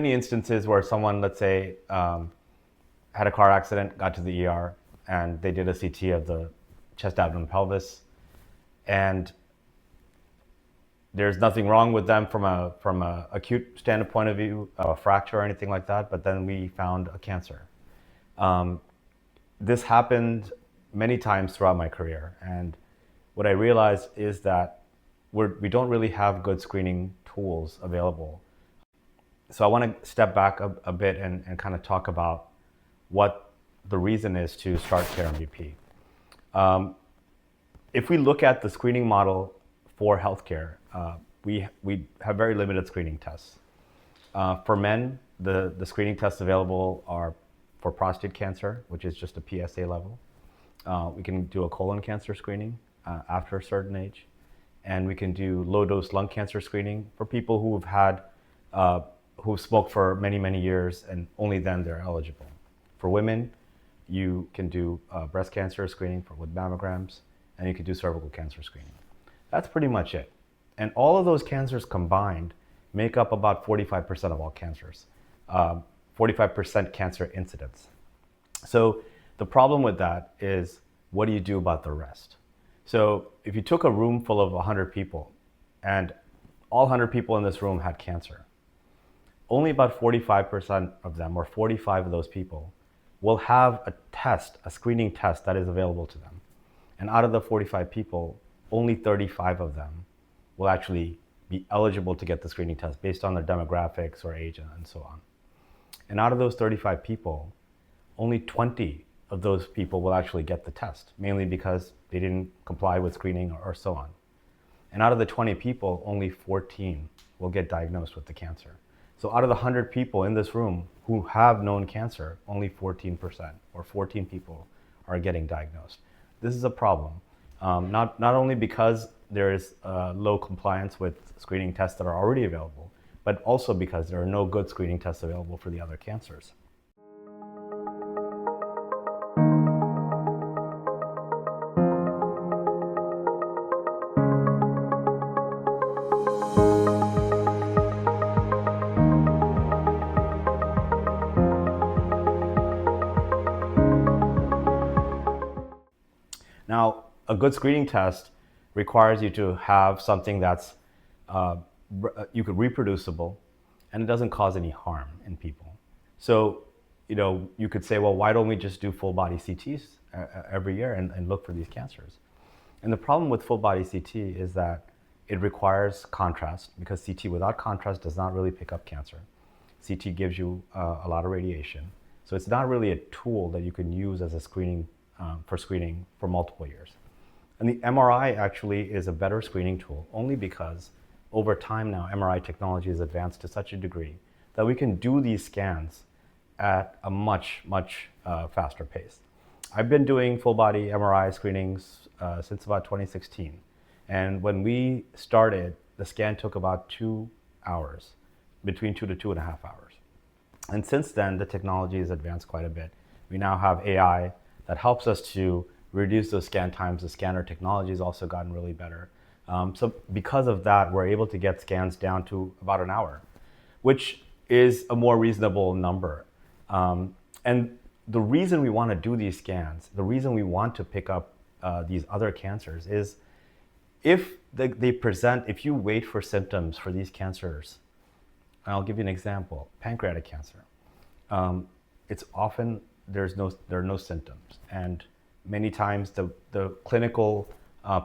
many instances where someone, let's say, had a car accident, got to the ER, and they did a CT of the chest, abdomen, pelvis, and there's nothing wrong with them from a acute standpoint of view, a fracture or anything like that, but then we found a cancer. This happened many times throughout my career, and what I realized is that we don't really have good screening tools available. So I want to step back a bit and kind of talk about what the reason is to start Care MVP. If we look at the screening model for healthcare, we have very limited screening tests. For men, the screening tests available are for prostate cancer, which is just a PSA level. We can do a colon cancer screening after a certain age, and we can do low-dose lung cancer screening for people who've had who've smoked for many, many years, and only then they're eligible. For women, you can do breast cancer screening with mammograms, and you can do cervical cancer screening. That's pretty much it. And all of those cancers combined make up about 45% of all cancers, 45% cancer incidence. So the problem with that is, what do you do about the rest? So if you took a room full of 100 people, and all 100 people in this room had cancer, only about 45% of them, or 45 of those people, will have a test, a screening test that is available to them. And out of the 45 people, only 35 of them will actually be eligible to get the screening test based on their demographics or age and so on. And out of those 35 people, only 20 of those people will actually get the test, mainly because they didn't comply with screening or so on. And out of the 20 people, only 14 will get diagnosed with the cancer. So out of the 100 people in this room who have known cancer, only 14% or 14 people are getting diagnosed. This is a problem, not only because there is low compliance with screening tests that are already available, but also because there are no good screening tests available for the other cancers. Now, a good screening test requires you to have something that's reproducible, and it doesn't cause any harm in people. So, you could say, well, why don't we just do full body CTs every year and look for these cancers? And the problem with full body CT is that it requires contrast, because CT without contrast does not really pick up cancer. CT gives you a lot of radiation. So it's not really a tool that you can use as a screening for multiple years. And the MRI actually is a better screening tool, only because over time now, MRI technology has advanced to such a degree that we can do these scans at a much, much faster pace. I've been doing full body MRI screenings since about 2016. And when we started, the scan took about 2 hours, between 2 to 2.5 hours. And since then, the technology has advanced quite a bit. We now have AI that helps us to reduce those scan times. The scanner technology has also gotten really better. So because of that, we're able to get scans down to about an hour, which is a more reasonable number. And the reason we want to do these scans, the reason we want to pick up these other cancers is if if you wait for symptoms for these cancers, and I'll give you an example, pancreatic cancer. It's often, there are no symptoms. And many times the clinical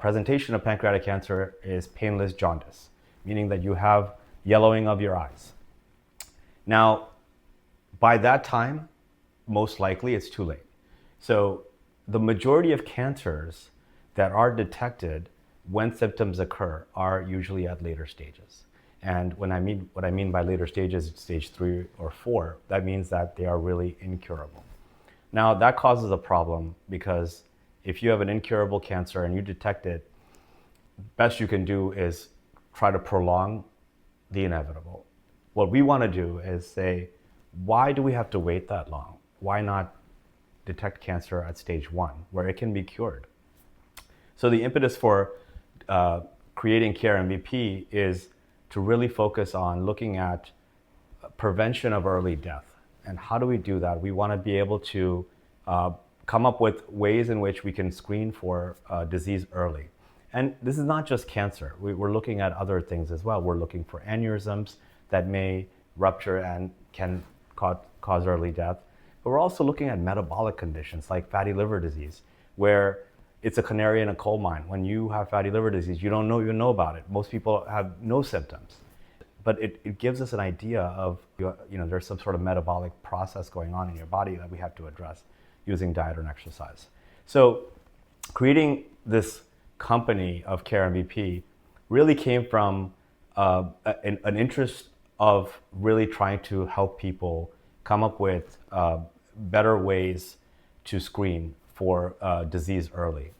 presentation of pancreatic cancer is painless jaundice, meaning that you have yellowing of your eyes. Now, by that time, most likely it's too late. So the majority of cancers that are detected when symptoms occur are usually at later stages. And what I mean by later stages, stage 3 or 4, that means that they are really incurable. Now, that causes a problem, because if you have an incurable cancer and you detect it, best you can do is try to prolong the inevitable. What we want to do is say, why do we have to wait that long? Why not detect cancer at stage 1, where it can be cured? So the impetus for creating Care MVP is to really focus on looking at prevention of early death. And how do we do that? We want to be able to come up with ways in which we can screen for disease early. And this is not just cancer. We're looking at other things as well. We're looking for aneurysms that may rupture and can cause early death. But we're also looking at metabolic conditions like fatty liver disease, where it's a canary in a coal mine. When you have fatty liver disease, you don't know you know about it. Most people have no symptoms. But it gives us an idea of, there's some sort of metabolic process going on in your body that we have to address using diet and exercise. So creating this company of Care MVP really came from an interest of really trying to help people come up with better ways to screen for disease early.